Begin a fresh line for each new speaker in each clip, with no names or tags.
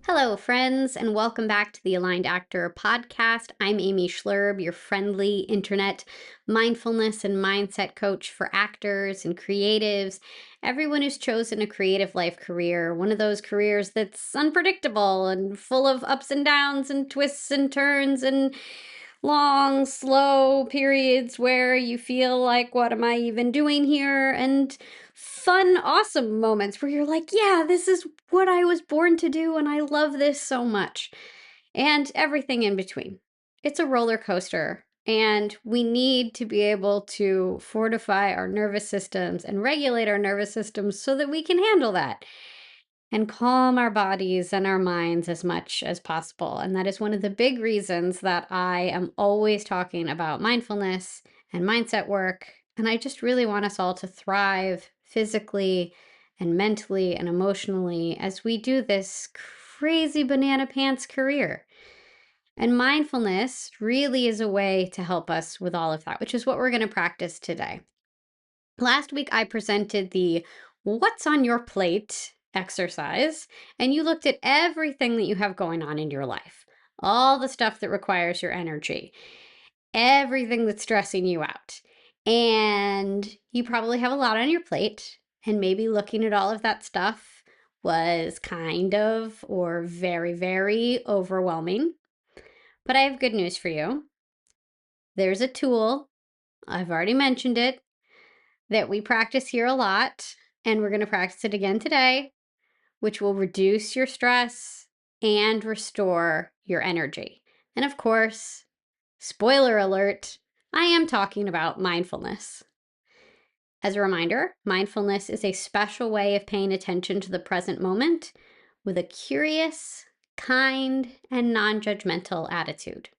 Hello, friends, and welcome back to the Aligned Actor podcast. I'm Amy Schlurb, your friendly internet mindfulness and mindset coach for actors and creatives, everyone who's chosen a creative life career, one of those careers that's unpredictable and full of ups and downs and twists and turns and long, slow periods where you feel like, what am I even doing here? And fun, awesome moments where you're like, yeah, this is what I was born to do, and I love this so much. And everything in between. It's a roller coaster, and we need to be able to fortify our nervous systems and regulate our nervous systems so that we can handle that and calm our bodies and our minds as much as possible. And that is one of the big reasons that I am always talking about mindfulness and mindset work. And I just really want us all to thrive physically and mentally and emotionally as we do this crazy banana pants career. And mindfulness really is a way to help us with all of that, which is what we're going to practice today. Last week, I presented the What's on Your Plate exercise, and you looked at everything that you have going on in your life, all the stuff that requires your energy, everything that's stressing you out. And you probably have a lot on your plate, and maybe looking at all of that stuff was kind of or very, very overwhelming. But I have good news for you. There's a tool, I've already mentioned it, that we practice here a lot, and we're going to practice it again today, which will reduce your stress and restore your energy. And of course, spoiler alert, I am talking about mindfulness. As a reminder, mindfulness is a special way of paying attention to the present moment with a curious, kind, and non-judgmental attitude.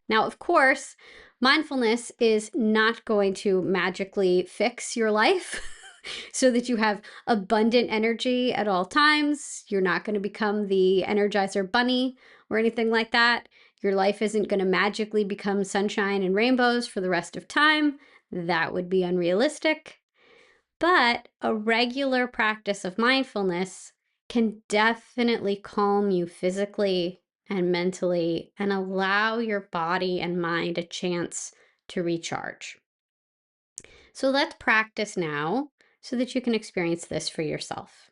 Now, of course, mindfulness is not going to magically fix your life so that you have abundant energy at all times. You're not going to become the Energizer Bunny or anything like that. Your life isn't going to magically become sunshine and rainbows for the rest of time. That would be unrealistic. But a regular practice of mindfulness can definitely calm you physically and mentally and allow your body and mind a chance to recharge. So let's practice now so that you can experience this for yourself.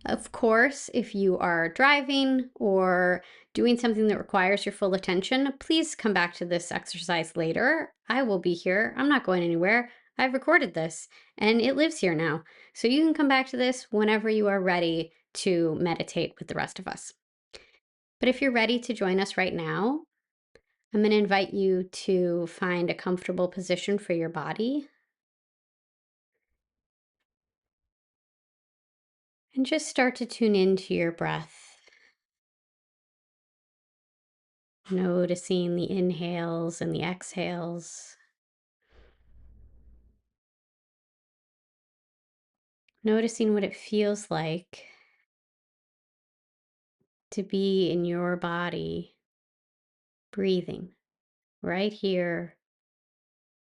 Of course, if you are driving or doing something that requires your full attention, please come back to this exercise later. I will be here. I'm not going anywhere. I've recorded this and it lives here now. So you can come back to this whenever you are ready to meditate with the rest of us. But if you're ready to join us right now, I'm going to invite you to find a comfortable position for your body and just start to tune into your breath. Noticing the inhales and the exhales. Noticing what it feels like to be in your body, breathing right here,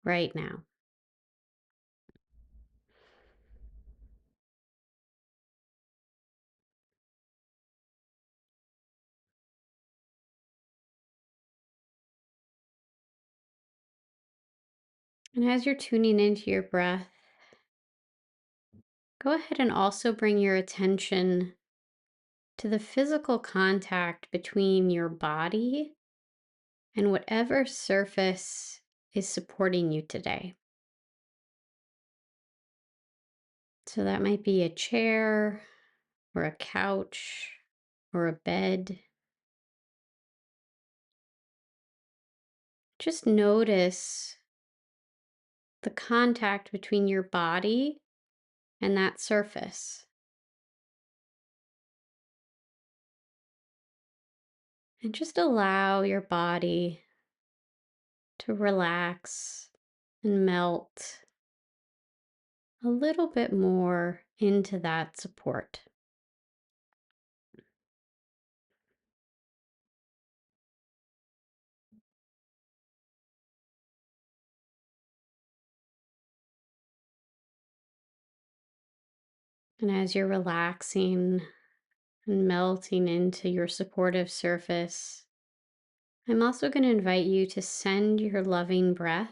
right now. And as you're tuning into your breath, go ahead and also bring your attention to the physical contact between your body and whatever surface is supporting you today. So that might be a chair or a couch or a bed. Just notice the contact between your body and that surface. And just allow your body to relax and melt a little bit more into that support. And as you're relaxing and melting into your supportive surface. I'm also going to invite you to send your loving breath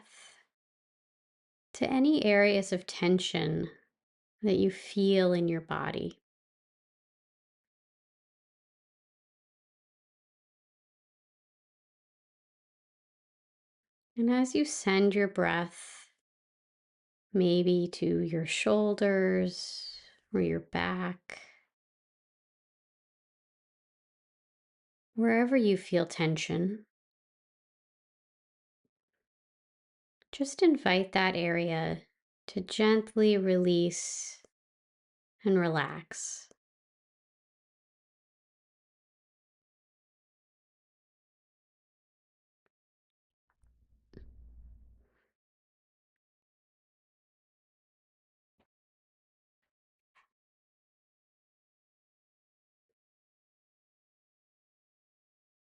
to any areas of tension that you feel in your body. And as you send your breath, maybe to your shoulders or your back, wherever you feel tension, just invite that area to gently release and relax.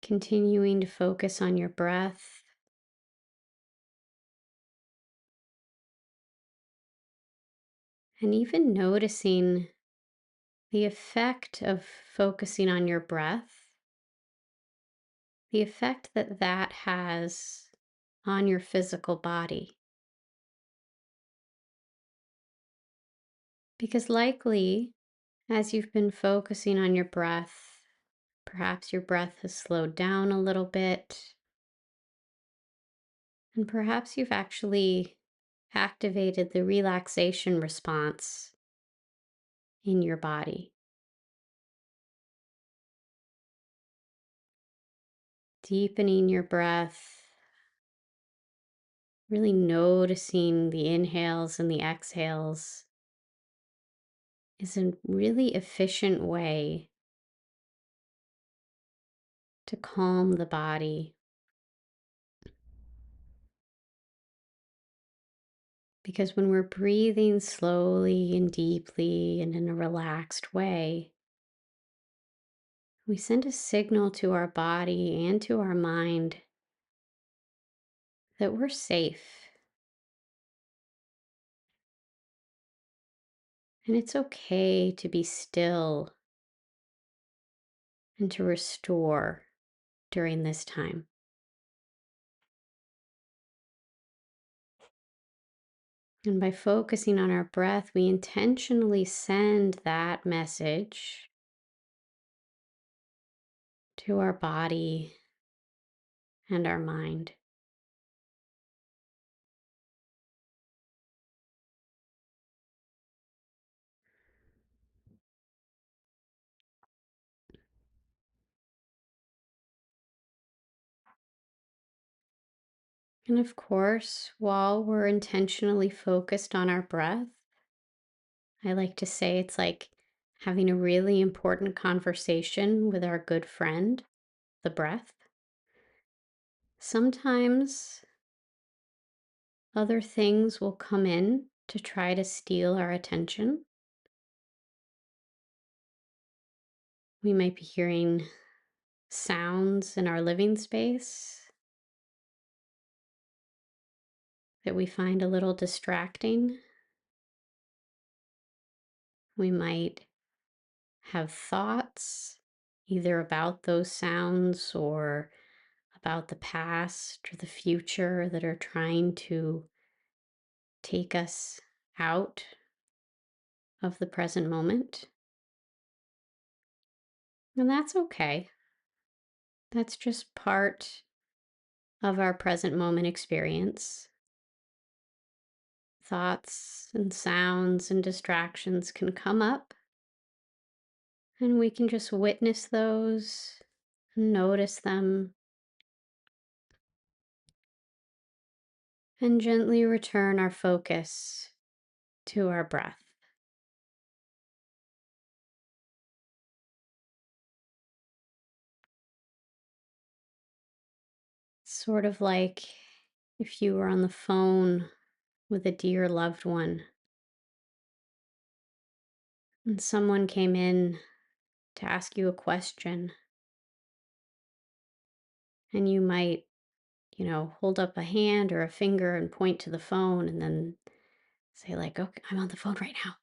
Continuing to focus on your breath and even noticing the effect of focusing on your breath, the effect that that has on your physical body. Because likely, as you've been focusing on your breath, perhaps your breath has slowed down a little bit, and perhaps you've actually activated the relaxation response in your body. Deepening your breath, really noticing the inhales and the exhales is a really efficient way to calm the body. Because when we're breathing slowly and deeply and in a relaxed way, we send a signal to our body and to our mind that we're safe and it's okay to be still and to restore during this time. And by focusing on our breath, we intentionally send that message to our body and our mind. And of course, while we're intentionally focused on our breath, I like to say it's like having a really important conversation with our good friend, the breath. Sometimes other things will come in to try to steal our attention. We might be hearing sounds in our living space that we find a little distracting. We might have thoughts either about those sounds or about the past or the future that are trying to take us out of the present moment. And that's okay. That's just part of our present moment experience. Thoughts and sounds and distractions can come up, and we can just witness those, notice them, and gently return our focus to our breath. Sort of like if you were on the phone with a dear loved one and someone came in to ask you a question, and you might, hold up a hand or a finger and point to the phone and then say, like, okay, I'm on the phone right now.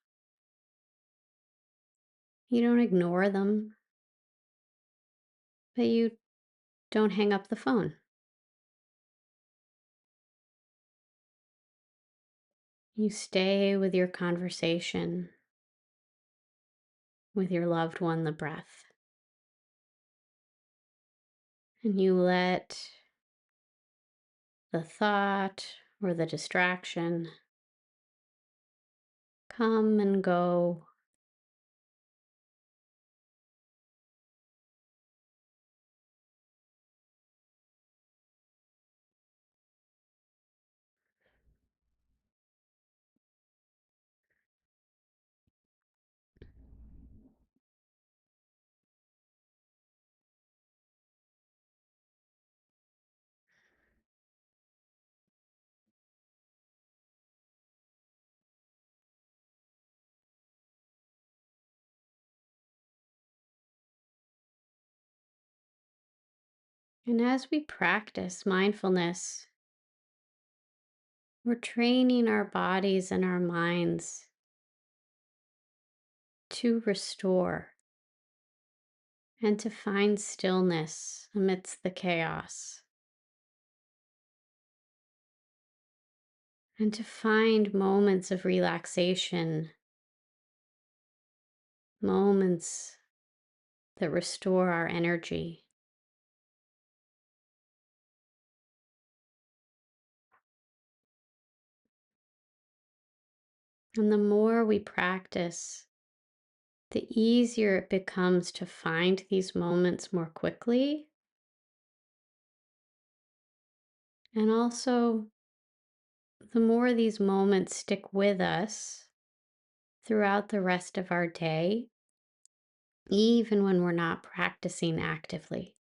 You don't ignore them. but you don't hang up the phone. You stay with your conversation with your loved one, the breath, and you let the thought or the distraction come and go. And as we practice mindfulness, we're training our bodies and our minds to restore and to find stillness amidst the chaos, and to find moments of relaxation, moments that restore our energy. And the more we practice, the easier it becomes to find these moments more quickly. And also, the more these moments stick with us throughout the rest of our day, even when we're not practicing actively.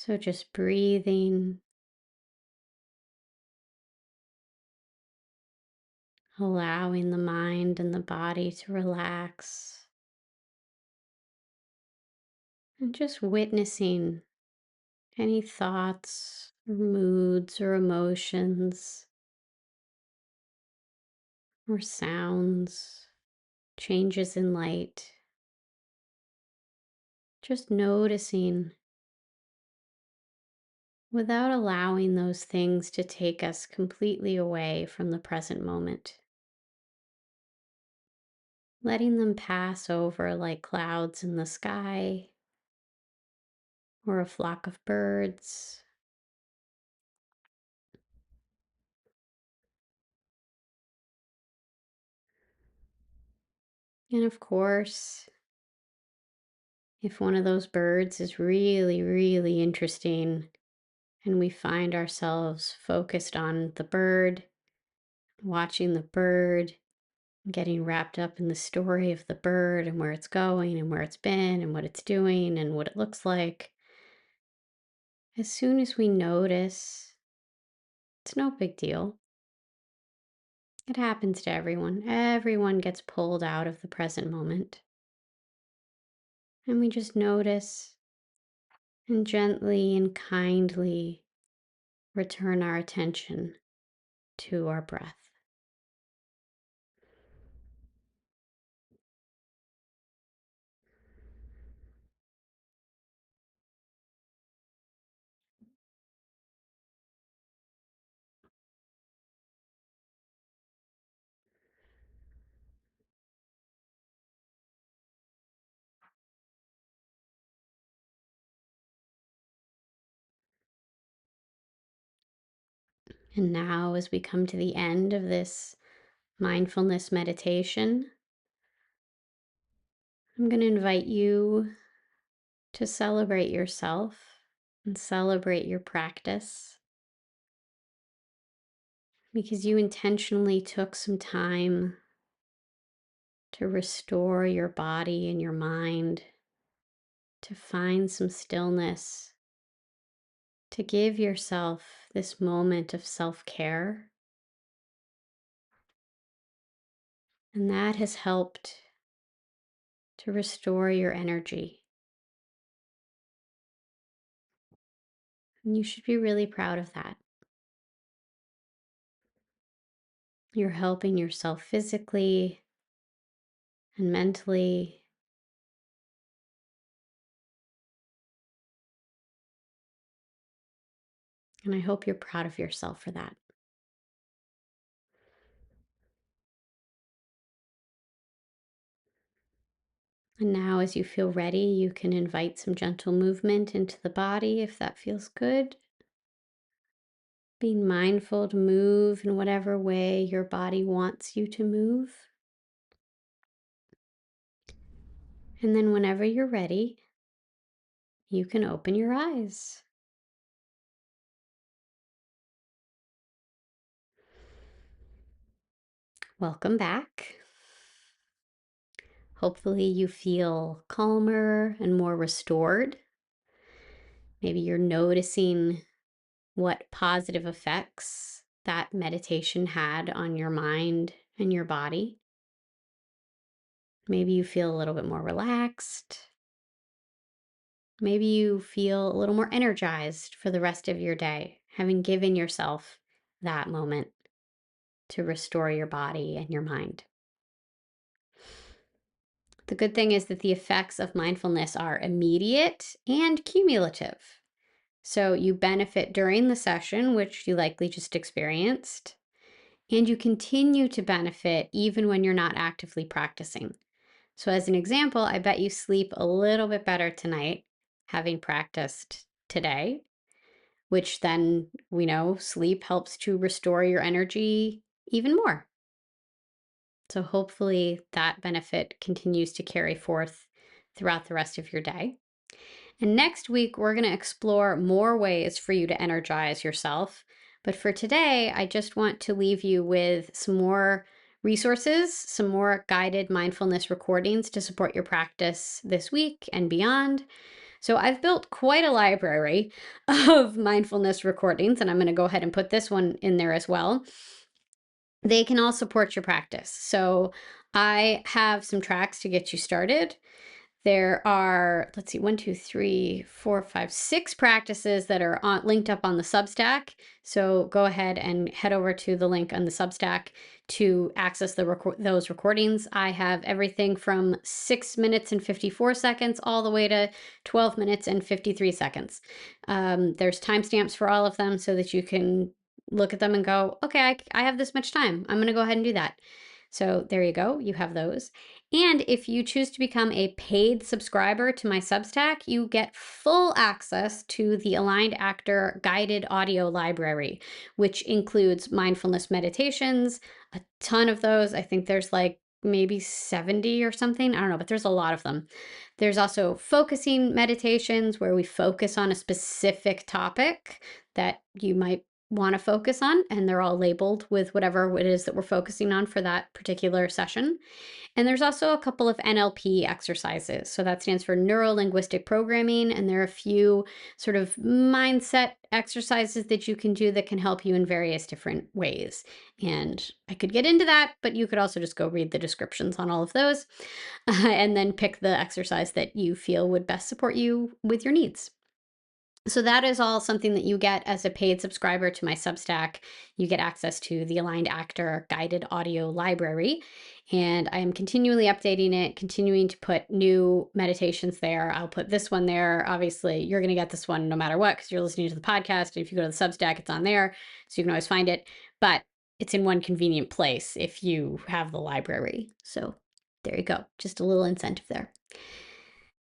So just breathing, allowing the mind and the body to relax, and just witnessing any thoughts or moods or emotions or sounds, changes in light. Just noticing without allowing those things to take us completely away from the present moment. Letting them pass over like clouds in the sky or a flock of birds. And of course, if one of those birds is really, really interesting and we find ourselves focused on the bird, watching the bird, getting wrapped up in the story of the bird and where it's going and where it's been and what it's doing and what it looks like, as soon as we notice, it's no big deal. It happens to everyone. Everyone gets pulled out of the present moment. And we just notice and gently and kindly return our attention to our breath. And now, as we come to the end of this mindfulness meditation, I'm going to invite you to celebrate yourself and celebrate your practice because you intentionally took some time to restore your body and your mind, to find some stillness, to give yourself this moment of self care. And that has helped to restore your energy. And you should be really proud of that. You're helping yourself physically and mentally. And I hope you're proud of yourself for that. And now, as you feel ready, you can invite some gentle movement into the body if that feels good. Being mindful to move in whatever way your body wants you to move. And then, whenever you're ready, you can open your eyes. Welcome back. Hopefully, you feel calmer and more restored. Maybe you're noticing what positive effects that meditation had on your mind and your body. Maybe you feel a little bit more relaxed. Maybe you feel a little more energized for the rest of your day, having given yourself that moment to restore your body and your mind. The good thing is that the effects of mindfulness are immediate and cumulative. So you benefit during the session, which you likely just experienced, and you continue to benefit even when you're not actively practicing. So, as an example, I bet you sleep a little bit better tonight having practiced today, which then we know sleep helps to restore your energy even more. So, hopefully, that benefit continues to carry forth throughout the rest of your day. And next week, we're going to explore more ways for you to energize yourself. But for today, I just want to leave you with some more resources, some more guided mindfulness recordings to support your practice this week and beyond. So I've built quite a library of mindfulness recordings, and I'm going to go ahead and put this one in there as well. They can all support your practice. So I have some tracks to get you started. There are, let's see, 6 practices that are linked up on the Substack. So go ahead and head over to the link on the Substack to access those recordings. I have everything from 6 minutes and 54 seconds all the way to 12 minutes and 53 seconds. There's timestamps for all of them so that you can look at them and go, okay, I have this much time. I'm going to go ahead and do that. So there you go. You have those. And if you choose to become a paid subscriber to my Substack, you get full access to the Aligned Actor guided audio library, which includes mindfulness meditations, a ton of those. I think there's like maybe 70 or something. I don't know, but there's a lot of them. There's also focusing meditations where we focus on a specific topic that you might want to focus on, and they're all labeled with whatever it is that we're focusing on for that particular session. And there's also a couple of NLP exercises. So that stands for Neuro Linguistic Programming. And there are a few sort of mindset exercises that you can do that can help you in various different ways. And I could get into that, but you could also just go read the descriptions on all of those and then pick the exercise that you feel would best support you with your needs. So that is all something that you get as a paid subscriber to my Substack. You get access to the Aligned Actor guided audio library. And I am continually updating it, continuing to put new meditations there. I'll put this one there. Obviously, you're going to get this one no matter what, because you're listening to the podcast. And if you go to the Substack, it's on there. So you can always find it. But it's in one convenient place if you have the library. So there you go. Just a little incentive there.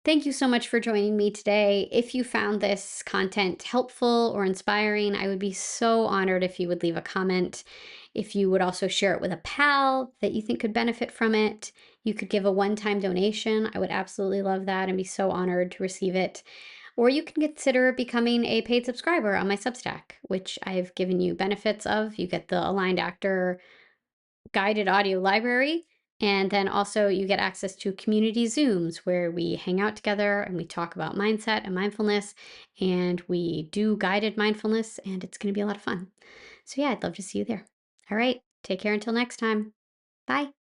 Thank you so much for joining me today. If you found this content helpful or inspiring, I would be so honored if you would leave a comment. If you would also share it with a pal that you think could benefit from it. You could give a one-time donation. I would absolutely love that and be so honored to receive it. Or you can consider becoming a paid subscriber on my Substack, which I've given you benefits of. You get the Aligned Actor guided audio library. And then also you get access to community Zooms where we hang out together and we talk about mindset and mindfulness, and we do guided mindfulness, and it's going to be a lot of fun. So yeah, I'd love to see you there. All right, take care until next time. Bye.